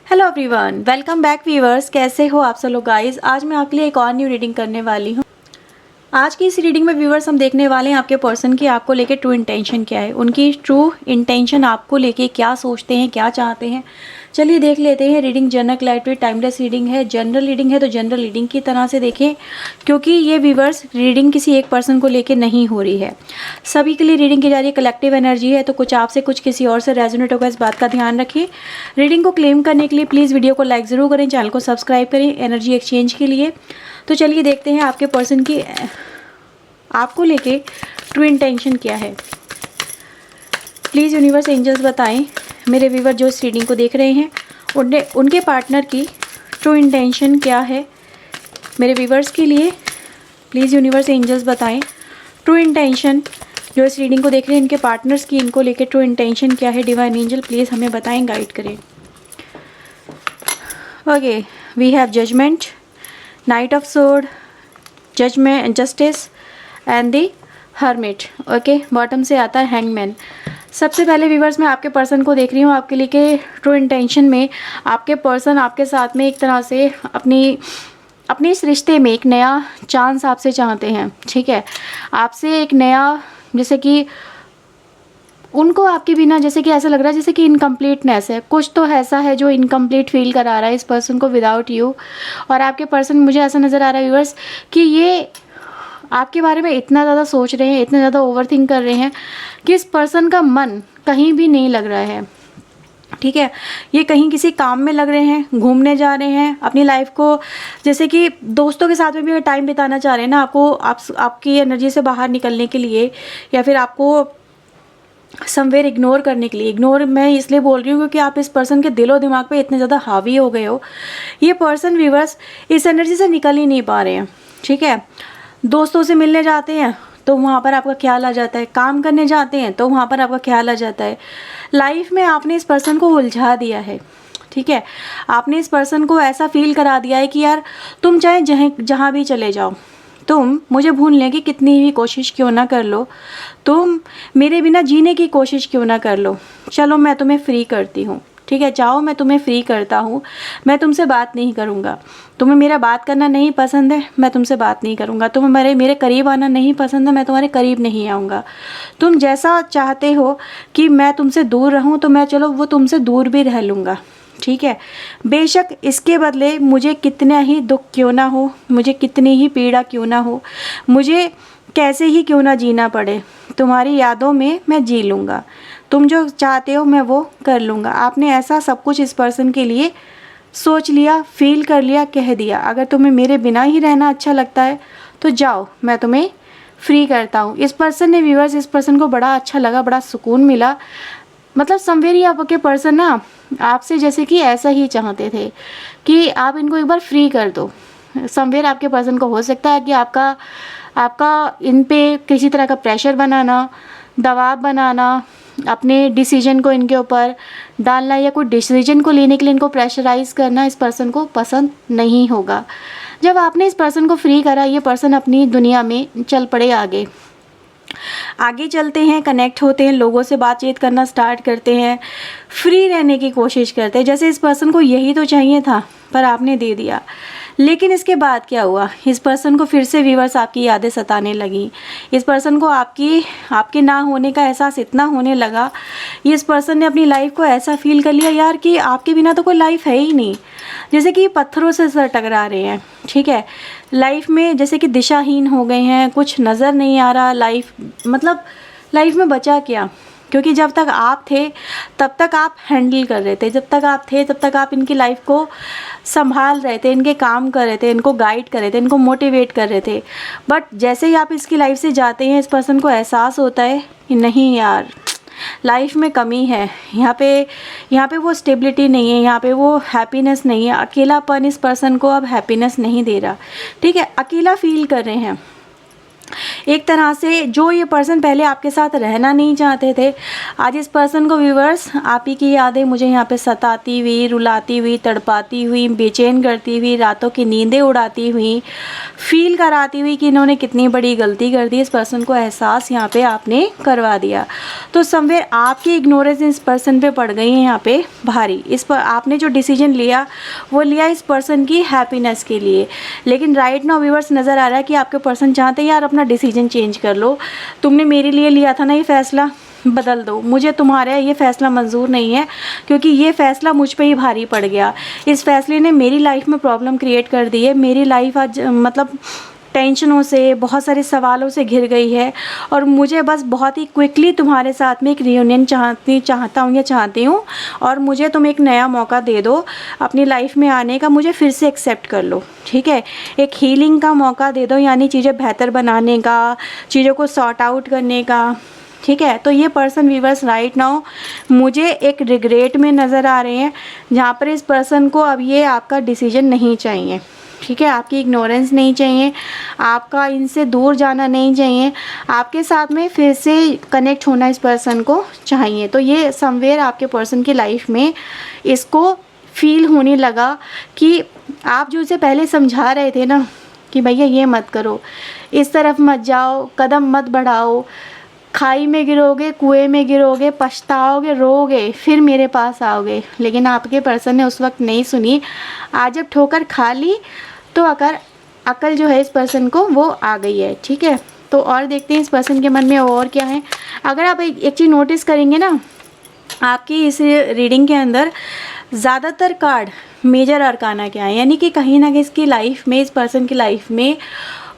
Hello everyone, welcome back viewers. कैसे हो आप सब लोग गाइस। आज मैं आपके लिए एक और न्यू रीडिंग करने वाली हूँ। आज की इस रीडिंग में व्यूअर्स हम देखने वाले हैं आपके पर्सन की आपको लेके ट्रू इंटेंशन क्या है, उनकी ट्रू इंटेंशन आपको लेके क्या सोचते हैं, क्या चाहते हैं। चलिए देख लेते हैं। Reading general clarity timeless reading है। जनरल रीडिंग है तो जनरल रीडिंग की तरह से देखें, क्योंकि ये व्यूअर्स रीडिंग किसी एक पर्सन को लेके नहीं हो रही है, सभी के लिए रीडिंग की जा रही है। कलेक्टिव एनर्जी है तो कुछ आपसे कुछ किसी और से रेजोनेट होगा, इस बात का ध्यान रखिए। रीडिंग को क्लेम करने के लिए प्लीज़ वीडियो को लाइक ज़रूर करें, चैनल को सब्सक्राइब करें एनर्जी एक्सचेंज के लिए। तो चलिए देखते हैं आपके पर्सन की आपको लेके ट्रू इंटेंशन क्या है। प्लीज़ यूनिवर्स एंजल्स बताएं मेरे व्यूवर जो इस रीडिंग को देख रहे हैं उनके पार्टनर की ट्रू इंटेंशन क्या है मेरे व्यूवर्स के लिए। प्लीज़ यूनिवर्स एंजल्स बताएं ट्रू इंटेंशन जो इस रीडिंग को देख रहे हैं इनके पार्टनर्स की, इनको लेके ट्रू इंटेंशन क्या है। डिवाइन एंजल प्लीज़ हमें बताएं, गाइड करें। Okay, we have judgement, knight of sword, judgement, justice and the hermit. Okay, bottom से आता है हैंगमैन। सबसे पहले व्यूवर्स मैं आपके पर्सन को देख रही हूँ आपके लिए कि ट्रू इंटेंशन में आपके पर्सन आपके साथ में एक तरह से अपने इस रिश्ते में एक नया चांस आपसे चाहते हैं। ठीक है, आपसे एक नया, जैसे कि उनको आपके बिना जैसे कि ऐसा लग रहा है जैसे कि इनकम्प्लीटनेस है, कुछ तो ऐसा है जो इनकम्प्लीट फील करा रहा है इस पर्सन को विदाउट यू। और आपके पर्सन मुझे ऐसा नज़र आ रहा है व्यूवर्स कि ये आपके बारे में इतना ज़्यादा सोच रहे हैं, इतना ज़्यादा ओवरथिंक कर रहे हैं कि इस पर्सन का मन कहीं भी नहीं लग रहा है। ठीक है, ये कहीं किसी काम में लग रहे हैं, घूमने जा रहे हैं, अपनी लाइफ को जैसे कि दोस्तों के साथ में भी टाइम बिताना चाह रहे हैं ना, आपकी एनर्जी से बाहर निकलने के लिए, या फिर आपको समवेयर इग्नोर करने के लिए। इग्नोर मैं इसलिए बोल रही हूँ क्योंकि आप इस पर्सन के दिलो दिमाग पे इतने ज़्यादा हावी हो गए हो। ये पर्सन व्यूअर्स इस एनर्जी से निकल ही नहीं पा रहे हैं। ठीक है, दोस्तों से मिलने जाते हैं तो वहाँ पर आपका ख्याल आ जाता है, काम करने जाते हैं तो वहाँ पर आपका ख्याल आ जाता है। लाइफ में आपने इस पर्सन को उलझा दिया है। ठीक है, आपने इस पर्सन को ऐसा फील करा दिया है कि यार तुम चाहे जहाँ भी चले जाओ, तुम मुझे भूलने की कितनी भी कोशिश क्यों ना कर लो, तुम मेरे बिना जीने की कोशिश क्यों ना कर लो, चलो मैं तुम्हें फ्री करती हूँ। ठीक है, चाहो मैं तुम्हें फ्री करता हूँ, मैं तुमसे बात नहीं करूँगा। तुम्हें मेरा बात करना नहीं पसंद है, मैं तुमसे बात नहीं करूँगा। तुम्हें मेरे करीब आना नहीं पसंद है, मैं तुम्हारे करीब नहीं आऊँगा। तुम जैसा चाहते हो कि मैं तुमसे दूर रहूँ तो मैं चलो वो तुमसे दूर भी रह लूँगा। ठीक है, बेशक इसके बदले मुझे कितना ही दुख क्यों ना हो, मुझे कितनी ही पीड़ा क्यों ना हो, मुझे कैसे ही क्यों ना जीना पड़े, तुम्हारी यादों में मैं जी लूँगा। तुम जो चाहते हो मैं वो कर लूँगा। आपने ऐसा सब कुछ इस पर्सन के लिए सोच लिया, फील कर लिया, कह दिया अगर तुम्हें मेरे बिना ही रहना अच्छा लगता है तो जाओ, मैं तुम्हें फ्री करता हूँ। इस पर्सन ने व्यूअर्स, इस पर्सन को बड़ा अच्छा लगा, बड़ा सुकून मिला। मतलब समवेयर आपके पर्सन ना आपसे जैसे कि ऐसा ही चाहते थे कि आप इनको एक बार फ्री कर दो। समवेयर आपके पर्सन को हो सकता है कि आपका इन पे किसी तरह का प्रेशर बनाना, दबाव बनाना, अपने डिसीजन को इनके ऊपर डालना या कोई डिसीजन को लेने के लिए इनको प्रेशराइज करना इस पर्सन को पसंद नहीं होगा। जब आपने इस पर्सन को फ्री करा, ये पर्सन अपनी दुनिया में चल पड़े आगे चलते हैं, कनेक्ट होते हैं, लोगों से बातचीत करना स्टार्ट करते हैं, फ्री रहने की कोशिश करते हैं। जैसे इस पर्सन को यही तो चाहिए था पर आपने दे दिया। लेकिन इसके बाद क्या हुआ, इस पर्सन को फिर से व्यूअर्स आपकी यादें सताने लगी। इस पर्सन को आपके ना होने का एहसास इतना होने लगा, इस पर्सन ने अपनी लाइफ को ऐसा फील कर लिया यार कि आपके बिना तो कोई लाइफ है ही नहीं, जैसे कि पत्थरों से सर टकरा रहे हैं। ठीक है, लाइफ में जैसे कि दिशाहीन हो गए हैं, कुछ नज़र नहीं आ रहा लाइफ, मतलब लाइफ में बचा क्या, क्योंकि जब तक आप थे तब तक आप हैंडल कर रहे थे, जब तक आप थे तब तक आप इनकी लाइफ को संभाल रहे थे, इनके काम कर रहे थे, इनको गाइड कर रहे थे, इनको मोटिवेट कर रहे थे। बट जैसे ही आप इसकी लाइफ से जाते हैं, इस पर्सन को एहसास होता है कि नहीं यार, लाइफ में कमी है, यहाँ पे वो स्टेबिलिटी नहीं है, यहाँ पे वो हैप्पीनेस नहीं है। अकेलापन इस पर्सन को अब हैप्पीनेस नहीं दे रहा। ठीक है, अकेला फील कर रहे हैं। एक तरह से जो ये पर्सन पहले आपके साथ रहना नहीं चाहते थे, आज इस पर्सन को व्यूअर्स आप ही की यादें मुझे यहाँ पे सताती हुई, रुलाती हुई, तड़पाती हुई, बेचैन करती हुई, रातों की नींदें उड़ाती हुई, फील कराती हुई कि इन्होंने कितनी बड़ी गलती कर दी। इस पर्सन को एहसास यहाँ पे आपने करवा दिया। तो समवेयर आपकी इग्नोरेंस इस पर्सन पे पड़ गई है यहाँ पे भारी। इस पर आपने जो डिसीजन लिया वो लिया इस पर्सन की हैप्पीनेस के लिए, लेकिन राइट नाउ व्यूअर्स नज़र आ रहा है कि आपके पर्सन चाहते हैं यार अपना डिसीजन चेंज कर लो, तुमने मेरे लिए लिया था ना ये फ़ैसला, बदल दो, मुझे तुम्हारा ये फ़ैसला मंजूर नहीं है क्योंकि ये फ़ैसला मुझ पे ही भारी पड़ गया। इस फैसले ने मेरी लाइफ में प्रॉब्लम क्रिएट कर दी है। मेरी लाइफ आज मतलब टेंशनों से, बहुत सारे सवालों से घिर गई है और मुझे बस बहुत ही क्विकली तुम्हारे साथ में एक रियूनियन चाहती हूँ और मुझे तुम एक नया मौका दे दो अपनी लाइफ में आने का, मुझे फिर से एक्सेप्ट कर लो, ठीक है, एक हीलिंग का मौका दे दो, यानी चीज़ें बेहतर बनाने का, चीज़ों को सॉर्ट आउट करने का, ठीक है। तो ये पर्सन व्यूअर्स राइट नाउ मुझे एक रिग्रेट में नज़र आ रहे हैं, जहाँ पर इस पर्सन को अब ये आपका डिसीजन नहीं चाहिए, ठीक है, आपकी इग्नोरेंस नहीं चाहिए, आपका इनसे दूर जाना नहीं चाहिए, आपके साथ में फिर से कनेक्ट होना इस पर्सन को चाहिए। तो ये समवेयर आपके पर्सन की लाइफ में इसको फील होने लगा कि आप जो उसे पहले समझा रहे थे ना कि भैया ये मत करो, इस तरफ मत जाओ, कदम मत बढ़ाओ, खाई में गिरोगे, कुएं में गिरोगे, पछताओगे, रोगे, फिर मेरे पास आओगे, लेकिन आपके पर्सन ने उस वक्त नहीं सुनी। आज जब ठोकर खा ली तो अकल जो है इस पर्सन को वो आ गई है, ठीक है। तो और देखते हैं इस पर्सन के मन में और क्या है। अगर आप एक चीज़ नोटिस करेंगे ना, आपकी इस रीडिंग के अंदर ज़्यादातर कार्ड मेजर अरकाना के आए, यानी कि कहीं ना कहीं इसकी लाइफ में, इस पर्सन की लाइफ में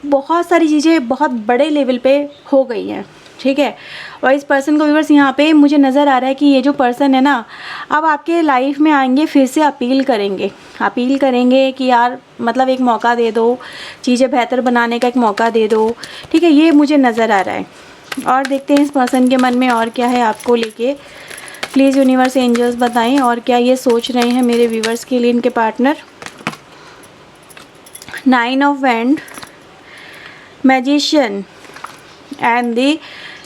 बहुत सारी चीज़ें बहुत बड़े लेवल पे हो गई हैं, ठीक है। और इस पर्सन को व्यूअर्स यहाँ पे मुझे नज़र आ रहा है कि ये जो पर्सन है ना अब आपके लाइफ में आएंगे, फिर से अपील करेंगे कि यार मतलब एक मौका दे दो, चीज़ें बेहतर बनाने का एक मौका दे दो, ठीक है, ये मुझे नज़र आ रहा है। और देखते हैं इस पर्सन के मन में और क्या है आपको लेके। प्लीज़ यूनिवर्स एंजल्स बताएं और क्या ये सोच रहे हैं मेरे व्यूअर्स के लिए, इनके partner. 9 of wand, magician and the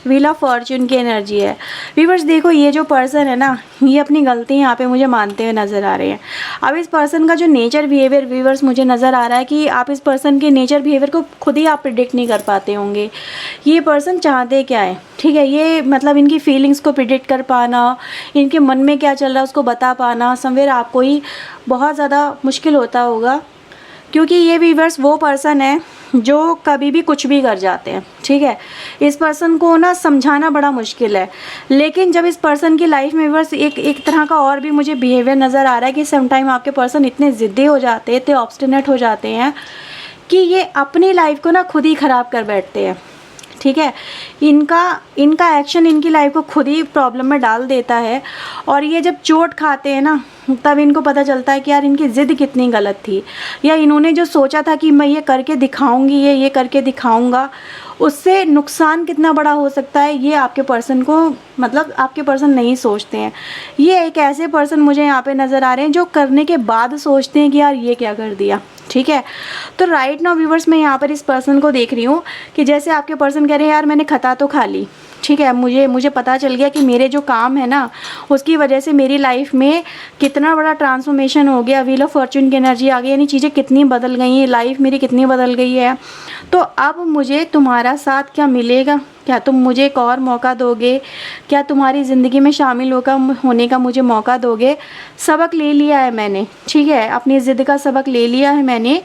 wheel of Fortune की एनर्जी है। व्यूअर्स देखो ये जो पर्सन है ना ये अपनी गलती यहाँ पे मुझे मानते हुए नज़र आ रहे हैं। अब इस पर्सन का जो नेचर बिहेवियर व्यूअर्स मुझे नज़र आ रहा है कि आप इस पर्सन के नेचर बिहेवियर को खुद ही आप प्रिडिक्ट नहीं कर पाते होंगे। ये पर्सन चाहते क्या है, ठीक है, ये मतलब इनकी फीलिंग्स को प्रिडिक्ट कर पाना, इनके मन में क्या चल रहा है उसको बता पाना समवेयर आपको ही बहुत ज़्यादा मुश्किल होता होगा, क्योंकि ये व्यूअर्स वो पर्सन है जो कभी भी कुछ भी कर जाते हैं, ठीक है। इस पर्सन को ना समझाना बड़ा मुश्किल है, लेकिन जब इस पर्सन की लाइफ में व्यूअर्स एक तरह का और भी मुझे बिहेवियर नज़र आ रहा है कि समटाइम आपके पर्सन इतने ज़िद्दी हो जाते हैं, इतने ऑब्स्टिनेट हो जाते हैं कि ये अपनी लाइफ को ना खुद ही ख़राब कर बैठते हैं, ठीक है। इनका एक्शन इनकी लाइफ को खुद ही प्रॉब्लम में डाल देता है और ये जब चोट खाते हैं ना तब इनको पता चलता है कि यार इनकी ज़िद कितनी गलत थी, या इन्होंने जो सोचा था कि मैं ये करके दिखाऊंगी, ये करके दिखाऊंगा, उससे नुकसान कितना बड़ा हो सकता है ये आपके पर्सन को मतलब आपके पर्सन नहीं सोचते हैं। ये एक ऐसे पर्सन मुझे यहाँ पे नज़र आ रहे हैं जो करने के बाद सोचते हैं कि यार ये क्या कर दिया, ठीक है। तो राइट नाउ व्यूअर्स मैं यहाँ पर इस पर्सन को देख रही हूँ कि जैसे आपके पर्सन कह रहे हैं यार मैंने खता तो खा ली, ठीक है, मुझे पता चल गया कि मेरे जो काम है ना उसकी वजह से मेरी लाइफ में कितना बड़ा ट्रांसफॉर्मेशन हो गया, व्हील ऑफ फॉर्चून की एनर्जी आ गई, यानी चीज़ें कितनी बदल गई हैं, लाइफ मेरी कितनी बदल गई है। तो अब मुझे तुम्हारा साथ क्या मिलेगा, क्या तुम मुझे एक और मौका दोगे, क्या तुम्हारी ज़िंदगी में शामिल होने का मुझे मौका दोगे। सबक ले लिया है मैंने, ठीक है, अपनी ज़िद का सबक ले लिया है मैंने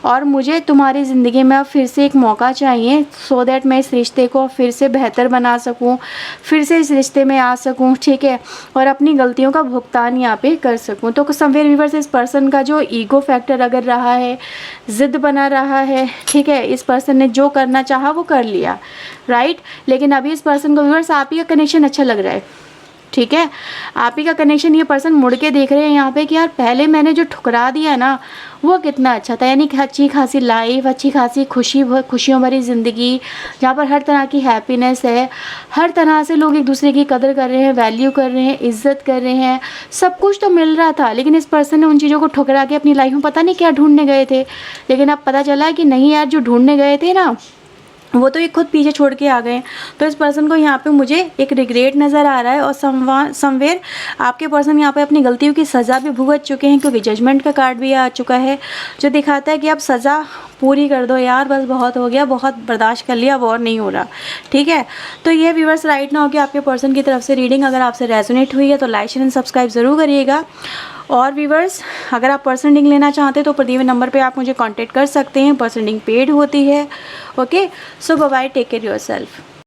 और मुझे तुम्हारी ज़िंदगी में अब फिर से एक मौका चाहिए सो दैट मैं इस रिश्ते को फिर से बेहतर बना सकूं, फिर से इस रिश्ते में आ सकूं, ठीक है, और अपनी गलतियों का भुगतान यहाँ पे कर सकूं। तो समवेयर व्यूअर्स इस पर्सन का जो ईगो फैक्टर अगर रहा है, ज़िद बना रहा है, ठीक है, इस पर्सन ने जो करना चाहा वो कर लिया, राइट। लेकिन अभी इस पर्सन को व्यूअर्स आप ही का कनेक्शन अच्छा लग रहा है, ठीक है, आप ही का कनेक्शन। ये पर्सन मुड़ के देख रहे हैं यहाँ पे कि यार पहले मैंने जो ठुकरा दिया ना वो कितना अच्छा था, यानी कि अच्छी खासी लाइफ, अच्छी खासी खुशियों भरी ज़िंदगी जहाँ पर हर तरह की हैप्पीनेस है, हर तरह से लोग एक दूसरे की कदर कर रहे हैं, वैल्यू कर रहे हैं, इज्जत कर रहे हैं, सब कुछ तो मिल रहा था। लेकिन इस पर्सन ने उन चीज़ों को ठुकरा के अपनी लाइफ में पता नहीं क्या ढूंढने गए थे, लेकिन अब पता चला है कि नहीं यार जो ढूंढने गए थे ना वो तो ये खुद पीछे छोड़ के आ गए। तो इस पर्सन को यहाँ पे मुझे एक रिग्रेट नज़र आ रहा है और समवेयर आपके पर्सन यहाँ पे अपनी गलतियों की सज़ा भी भुगत चुके हैं, क्योंकि जजमेंट का कार्ड भी आ चुका है जो दिखाता है कि अब सज़ा पूरी कर दो यार, बस बहुत हो गया, बहुत बर्दाश्त कर लिया, अब और नहीं हो रहा। ठीक है, तो ये व्यूअर्स राइट ना हो कि आपके पर्सन की तरफ से रीडिंग अगर आपसे रेजोनेट हुई है तो लाइक शेयर एंड सब्सक्राइब ज़रूर करिएगा। और व्यूअर्स अगर आप पर्सन रीडिंग लेना चाहते हैं तो प्रदीप नंबर पे आप मुझे कांटेक्ट कर सकते हैं, पर्सन रीडिंग पेड होती है। Okay, so bye bye, take care yourself.